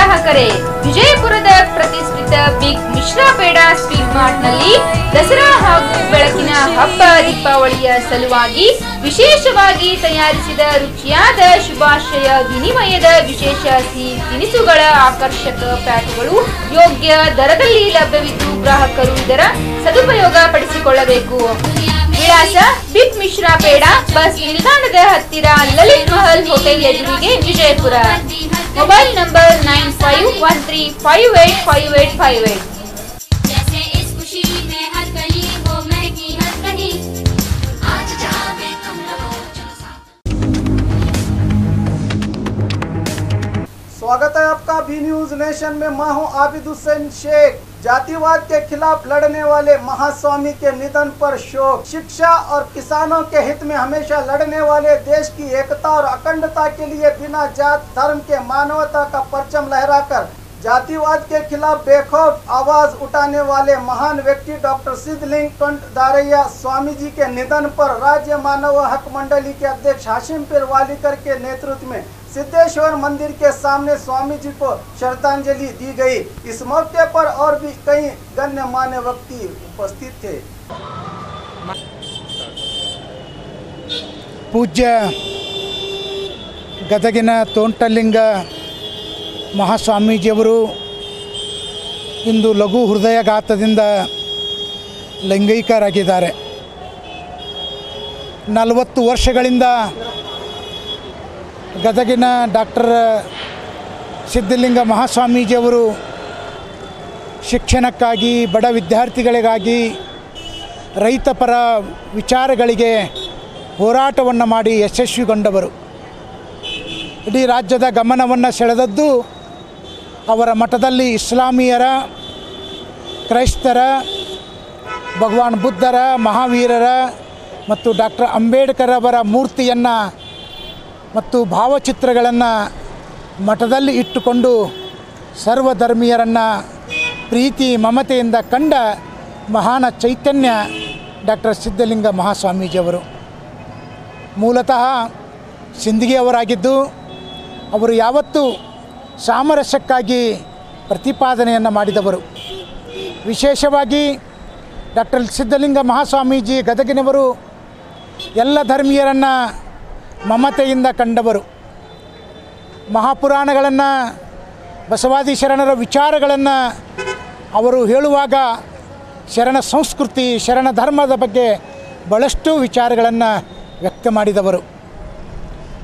ಗ್ರಾಹಕರೇ, ವಿಜಯಪುರದ ಪ್ರತಿಷ್ಠಿತ ಬಿಗ್ ಮಿಶ್ರಾ ಪೇಡ ಸ್ವೀಟ್ ಮಾರ್ಟ್ನಲ್ಲಿ ದಸರಾ ಹಾಗೂ ಬೆಳಕಿನ ಹಬ್ಬ ದೀಪಾವಳಿಯ ಸಲುವಾಗಿ ವಿಶೇಷವಾಗಿ ತಯಾರಿಸಿದ ರುಚಿಯಾದ ಶುಭಾಶಯ ವಿನಿಮಯದ ವಿಶೇಷ ಸಿಹಿ ತಿನಿಸುಗಳ ಆಕರ್ಷಕ ಪ್ಯಾಕ್ಗಳು ಯೋಗ್ಯ ದರದಲ್ಲಿ ಲಭ್ಯವಿದ್ದು ಗ್ರಾಹಕರು ಇದರ ಸದುಪಯೋಗ ಪಡಿಸಿಕೊಳ್ಳಬೇಕು. ವಿಳಾಸ ಬಿಗ್ ಮಿಶ್ರಾ ಪೇಡ, ಬಸ್ ನಿಲ್ದಾಣದ ಹತ್ತಿರ, ಲಲಿತ್ ಮಹಲ್ ಹೋಟೆಲ್ ಎದುರಿಗೆ, ವಿಜಯಪುರ. Mobile number 9513585858. स्वागत है आपका बी न्यूज नेशन में। मैं हूं आबिद हुसैन शेख। जातिवाद के खिलाफ लड़ने वाले महास्वामी के निधन पर शोक। शिक्षा और किसानों के हित में हमेशा लड़ने वाले, देश की एकता और अखंडता के लिए बिना जात धर्म के मानवता का परचम लहराकर जातिवाद के खिलाफ बेखौफ आवाज उठाने वाले महान व्यक्ति डॉक्टर सिद्धलिंग टोंटदारैया स्वामी जी के निधन पर राज्य मानव हक मंडली के अध्यक्ष हाशिम पीर वालीकर के नेतृत्व में सिद्धेश्वर मंदिर के सामने स्वामी जी को श्रद्धांजलि दी गई। इस मौके पर और भी कई गण्यमान्य व्यक्ति उपस्थित थे। पूज्य ಗದಗಿನ ತೋಂಟಲಿಂಗ ಮಹಾಸ್ವಾಮೀಜಿಯವರು ಇಂದು ಲಘು ಹೃದಯಘಾತದಿಂದ ಲೈಂಗಿಕರಾಗಿದ್ದಾರೆ. 40 ವರ್ಷಗಳಿಂದ ಗದಗಿನ ಡಾಕ್ಟರ್ ಸಿದ್ಧಲಿಂಗ ಮಹಾಸ್ವಾಮೀಜಿಯವರು ಶಿಕ್ಷಣಕ್ಕಾಗಿ, ಬಡ ವಿದ್ಯಾರ್ಥಿಗಳಿಗಾಗಿ, ರೈತಪರ ವಿಚಾರಗಳಿಗೆ ಹೋರಾಟವನ್ನು ಮಾಡಿ ಯಶಸ್ವಿಗೊಂಡವರು. ಇಡೀ ರಾಜ್ಯದ ಗಮನವನ್ನು ಸೆಳೆದದ್ದು ಅವರ ಮಠದಲ್ಲಿ ಇಸ್ಲಾಮಿಯರ, ಕ್ರೈಸ್ತರ, ಭಗವಾನ್ ಬುದ್ಧರ, ಮಹಾವೀರರ ಮತ್ತು ಡಾಕ್ಟರ್ ಅಂಬೇಡ್ಕರ್ ಅವರ ಮೂರ್ತಿಯನ್ನು ಮತ್ತು ಭಾವಚಿತ್ರಗಳನ್ನು ಮಠದಲ್ಲಿ ಇಟ್ಟುಕೊಂಡು ಸರ್ವಧರ್ಮೀಯರನ್ನು ಪ್ರೀತಿ ಮಮತೆಯಿಂದ ಕಂಡ ಮಹಾನ ಚೈತನ್ಯ ಡಾಕ್ಟರ್ ಸಿದ್ಧಲಿಂಗ ಮಹಾಸ್ವಾಮೀಜಿಯವರು. ಮೂಲತಃ ಸಿಂದಗಿಯವರಾಗಿದ್ದು ಅವರು ಯಾವತ್ತೂ ಸಾಮರಸ್ಯಕ್ಕಾಗಿ ಪ್ರತಿಪಾದನೆಯನ್ನು ಮಾಡಿದವರು. ವಿಶೇಷವಾಗಿ ಡಾಕ್ಟರ್ ಸಿದ್ಧಲಿಂಗ ಮಹಾಸ್ವಾಮೀಜಿ ಗದಗಿನವರು ಎಲ್ಲ ಧರ್ಮೀಯರನ್ನು ಮಮತೆಯಿಂದ ಕಂಡವರು. ಮಹಾಪುರಾಣಗಳನ್ನು, ಬಸವಾದಿ ಶರಣರ ವಿಚಾರಗಳನ್ನು ಅವರು ಹೇಳುವಾಗ ಶರಣ ಸಂಸ್ಕೃತಿ, ಶರಣ ಧರ್ಮದ ಬಗ್ಗೆ ಭಾಳಷ್ಟು ವಿಚಾರಗಳನ್ನು ವ್ಯಕ್ತ ಮಾಡಿದವರು.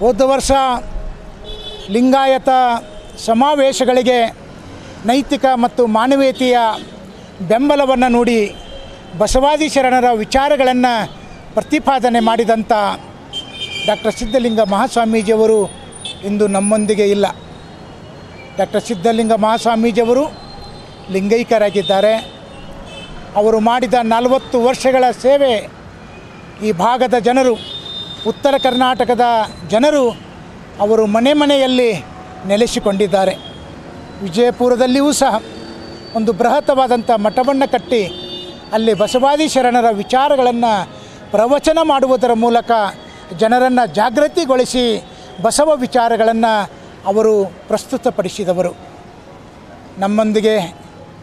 ಹೋದ ವರ್ಷ ಲಿಂಗಾಯತ ಸಮಾವೇಶಗಳಿಗೆ ನೈತಿಕ ಮತ್ತು ಮಾನವೀಯತೆಯ ಬೆಂಬಲವನ್ನು ನೋಡಿ ಬಸವಾದಿ ಶರಣರ ವಿಚಾರಗಳನ್ನು ಪ್ರತಿಪಾದನೆ ಮಾಡಿದಂಥ ಡಾಕ್ಟರ್ ಸಿದ್ಧಲಿಂಗ ಮಹಾಸ್ವಾಮೀಜಿಯವರು ಇಂದು ನಮ್ಮೊಂದಿಗೆ ಇಲ್ಲ. ಡಾಕ್ಟರ್ ಸಿದ್ಧಲಿಂಗ ಮಹಾಸ್ವಾಮೀಜಿಯವರು ಲಿಂಗೈಕ್ಯರಾಗಿದ್ದಾರೆ. ಅವರು ಮಾಡಿದ 40 ವರ್ಷಗಳ ಸೇವೆ ಈ ಭಾಗದ ಜನರು, ಉತ್ತರ ಕರ್ನಾಟಕದ ಜನರು ಅವರು ಮನೆ ಮನೆಯಲ್ಲಿ ನೆಲೆಸಿಕೊಂಡಿದ್ದಾರೆ. ವಿಜಯಪುರದಲ್ಲಿಯೂ ಸಹ ಒಂದು ಬೃಹತ್ತವಾದಂಥ ಮಠವನ್ನು ಕಟ್ಟಿ ಅಲ್ಲಿ ಬಸವಾದಿ ಶರಣರ ವಿಚಾರಗಳನ್ನು ಪ್ರವಚನ ಮಾಡುವುದರ ಮೂಲಕ ಜನರನ್ನು ಜಾಗೃತಿಗೊಳಿಸಿ ಬಸವ ವಿಚಾರಗಳನ್ನು ಅವರು ಪ್ರಸ್ತುತಪಡಿಸಿದವರು. ನಮ್ಮೊಂದಿಗೆ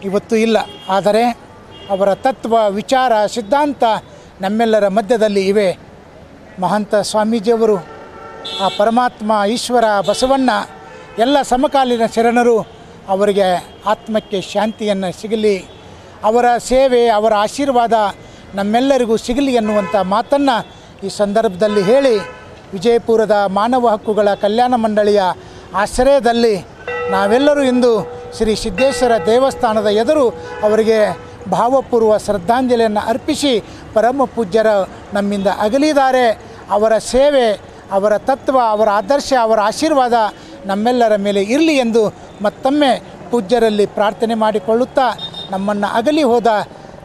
ಇವತ್ತು ಇಲ್ಲ, ಆದರೆ ಅವರ ತತ್ವ, ವಿಚಾರ, ಸಿದ್ಧಾಂತ ನಮ್ಮೆಲ್ಲರ ಮಧ್ಯದಲ್ಲಿ ಇವೆ. ಮಹಂತ ಸ್ವಾಮೀಜಿಯವರು, ಆ ಪರಮಾತ್ಮ, ಈಶ್ವರ, ಬಸವಣ್ಣ, ಎಲ್ಲ ಸಮಕಾಲೀನ ಶರಣರು ಅವರಿಗೆ ಆತ್ಮಕ್ಕೆ ಶಾಂತಿಯನ್ನು ಸಿಗಲಿ, ಅವರ ಸೇವೆ, ಅವರ ಆಶೀರ್ವಾದ ನಮ್ಮೆಲ್ಲರಿಗೂ ಸಿಗಲಿ ಎನ್ನುವಂಥ ಮಾತನ್ನು ಈ ಸಂದರ್ಭದಲ್ಲಿ ಹೇಳಿ, ವಿಜಯಪುರದ ಮಾನವ ಹಕ್ಕುಗಳ ಕಲ್ಯಾಣ ಮಂಡಳಿಯ ಆಶ್ರಯದಲ್ಲಿ ನಾವೆಲ್ಲರೂ ಇಂದು ಶ್ರೀ ಸಿದ್ದೇಶ್ವರ ದೇವಸ್ಥಾನದ ಎದುರು ಅವರಿಗೆ ಭಾವಪೂರ್ವ ಶ್ರದ್ಧಾಂಜಲಿಯನ್ನು ಅರ್ಪಿಸಿ, ಪರಮ ಪೂಜ್ಯರ ನಮ್ಮಿಂದ ಅಗಲಿದ್ದಾರೆ. ಅವರ ಸೇವೆ, ಅವರ ತತ್ವ, ಅವರ ಆದರ್ಶ, ಅವರ ಆಶೀರ್ವಾದ ನಮ್ಮೆಲ್ಲರ ಮೇಲೆ ಇರಲಿ ಎಂದು ಮತ್ತೊಮ್ಮೆ ಪೂಜ್ಯರಲ್ಲಿ ಪ್ರಾರ್ಥನೆ ಮಾಡಿಕೊಳ್ಳುತ್ತಾ, ನಮ್ಮನ್ನು ಅಗಲಿ ಹೋದ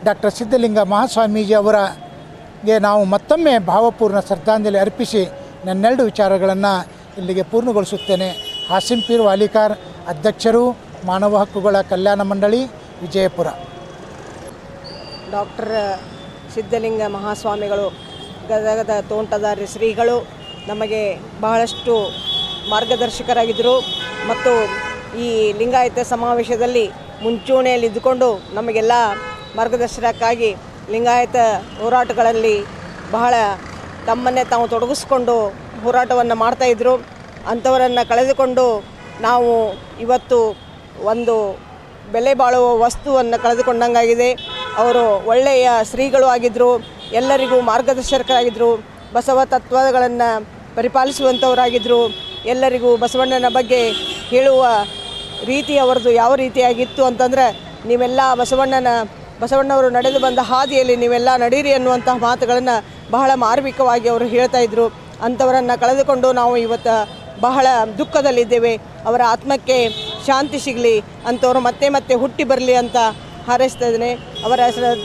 ಡಾಕ್ಟರ್ ಸಿದ್ಧಲಿಂಗ ಮಹಾಸ್ವಾಮೀಜಿ ಅವರಿಗೆ ನಾವು ಮತ್ತೊಮ್ಮೆ ಭಾವಪೂರ್ಣ ಶ್ರದ್ಧಾಂಜಲಿ ಅರ್ಪಿಸಿ ನನ್ನೆರಡು ವಿಚಾರಗಳನ್ನು ಇಲ್ಲಿಗೆ ಪೂರ್ಣಗೊಳಿಸುತ್ತೇನೆ. ಹಾಸಿಂ ಪೀರ್ ವಾಲಿಕಾರ್, ಅಧ್ಯಕ್ಷರು, ಮಾನವ ಹಕ್ಕುಗಳ ಕಲ್ಯಾಣ ಮಂಡಳಿ, ವಿಜಯಪುರ. ಡಾಕ್ಟರ್ ಸಿದ್ಧಲಿಂಗ ಮಹಾಸ್ವಾಮಿಗಳು, ಗದಗದ ತೋಂಟದಾರ್ಯ ಶ್ರೀಗಳು ನಮಗೆ ಬಹಳಷ್ಟು ಮಾರ್ಗದರ್ಶಕರಾಗಿದ್ದರು ಮತ್ತು ಈ ಲಿಂಗಾಯತ ಸಮಾವೇಶದಲ್ಲಿ ಮುಂಚೂಣಿಯಲ್ಲಿ ಇದ್ದುಕೊಂಡು ನಮಗೆಲ್ಲ ಮಾರ್ಗದರ್ಶನಕ್ಕಾಗಿ ಲಿಂಗಾಯತ ಹೋರಾಟಗಳಲ್ಲಿ ಬಹಳ ತಮ್ಮನ್ನೇ ತಾವು ತೊಡಗಿಸ್ಕೊಂಡು ಹೋರಾಟವನ್ನು ಮಾಡ್ತಾಯಿದ್ರು. ಅಂಥವರನ್ನು ಕಳೆದುಕೊಂಡು ನಾವು ಇವತ್ತು ಒಂದು ಬೆಲೆ ಬಾಳುವ ವಸ್ತುವನ್ನು ಕಳೆದುಕೊಂಡಂಗಾಗಿದೆ. ಅವರು ಒಳ್ಳೆಯ ಶ್ರೀಗಳು ಆಗಿದ್ದರು, ಎಲ್ಲರಿಗೂ ಮಾರ್ಗದರ್ಶಕರಾಗಿದ್ದರು, ಬಸವ ತತ್ವಗಳನ್ನು ಪರಿಪಾಲಿಸುವಂಥವರಾಗಿದ್ದರು. ಎಲ್ಲರಿಗೂ ಬಸವಣ್ಣನ ಬಗ್ಗೆ ಹೇಳುವ ರೀತಿ ಅವರದು ಯಾವ ರೀತಿಯಾಗಿತ್ತು ಅಂತಂದರೆ, ನೀವೆಲ್ಲ ಬಸವಣ್ಣವರು ನಡೆದು ಬಂದ ಹಾದಿಯಲ್ಲಿ ನೀವೆಲ್ಲ ನಡೀರಿ ಅನ್ನುವಂತಹ ಮಾತುಗಳನ್ನು ಬಹಳ ಮಾರ್ಮಿಕವಾಗಿ ಅವರು ಹೇಳ್ತಾಯಿದ್ರು. ಅಂಥವರನ್ನು ಕಳೆದುಕೊಂಡು ನಾವು ಇವತ್ತು ಬಹಳ ದುಃಖದಲ್ಲಿದ್ದೇವೆ. ಅವರ ಆತ್ಮಕ್ಕೆ ಶಾಂತಿ ಸಿಗಲಿ, ಅಂಥವರು ಮತ್ತೆ ಮತ್ತೆ ಹುಟ್ಟಿ ಬರಲಿ ಅಂತ ಹಾರೈಸ್ತಾ ಇದ್ದೇನೆ. ಅವರ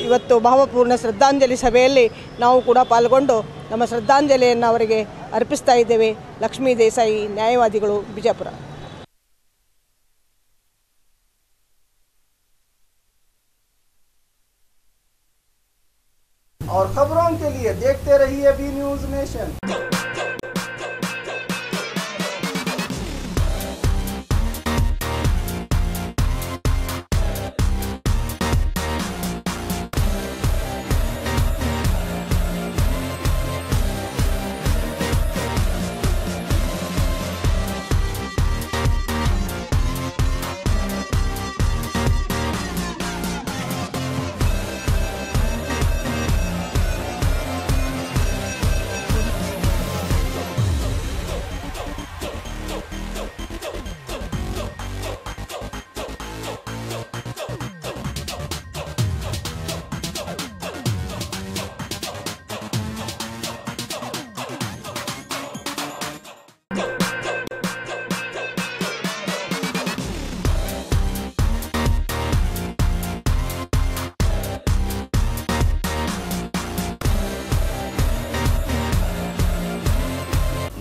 ಇವತ್ತು ಭಾವಪೂರ್ಣ ಶ್ರದ್ಧಾಂಜಲಿ ಸಭೆಯಲ್ಲಿ ನಾವು ಕೂಡ ಪಾಲ್ಗೊಂಡು ನಮ್ಮ ಶ್ರದ್ಧಾಂಜಲಿಯನ್ನು ಅವರಿಗೆ ಅರ್ಪಿಸ್ತಾ ಇದ್ದೇವೆ. ಲಕ್ಷ್ಮೀ ದೇಸಾಯಿ, ನ್ಯಾಯವಾದಿಗಳು, ಬಿಜಾಪುರ. और खबरों के लिए देखते रहिए B News Nation.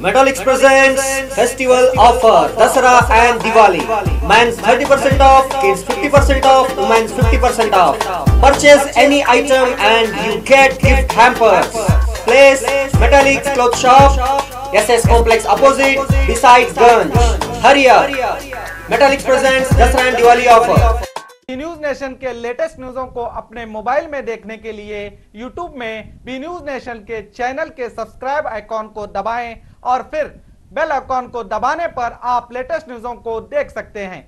Metallics presents festival offer Dasara and Diwali. Men's 30% off, kids 50% off, women's 50% off. Purchase any item and you get gift hampers. Place Metallics Cloth Shop, SS Complex opposite, beside Ganj. Hurry up! Metallics presents Dasara and Diwali offer. B News Nation के latest न्यूज़ों को अपने mobile में देखने के लिए YouTube में B News Nation के चैनल के सब्सक्राइब आइकॉन को दबाएं और फिर बेल आइकॉन को दबाने पर आप लेटेस्ट न्यूज़ों को देख सकते हैं।